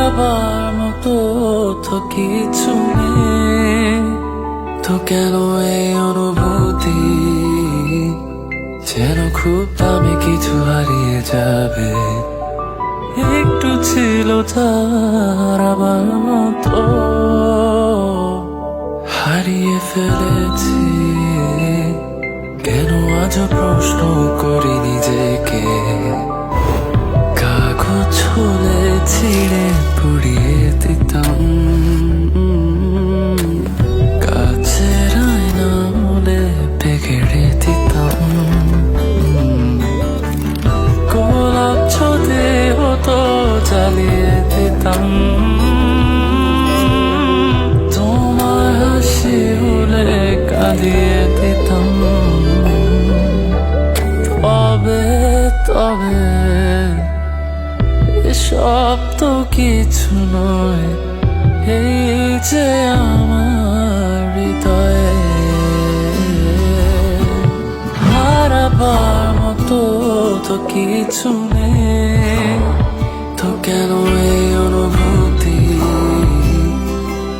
হারাবার মতো তো কিছু নেই, তো কেন এই অনুভূতি যেন খুব দামি কিছু হারিয়ে যাবে। একটু ছিল তার আবার মতো হারিয়ে ফেলেছি। কেন আজ প্রশ্ন করি নিজেকে, কাগজ হলে ছিঁড়ে পুড়িয়ে দিতাম, কাছের আয়না হলে পেকেড়ে দিতাম, গোলাপ ছদে হতো জ্বালিয়ে দিতাম, তোমার হাসি হলে কাঁদিয়ে দিতাম। তবে এসব তো কিছু নয়, এই যে আমার হৃদয়ে হারাবার মতো তো কিছু নেই, তো কেন এই অনুভূতি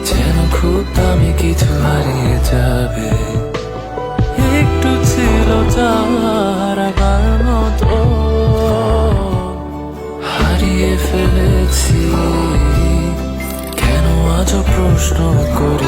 যেন খুব দামি কিছু হারিয়ে যাবে। একটু ছিল যার আবার মতো হারিয়ে ফেলেছি। কেন আজও প্রশ্ন করি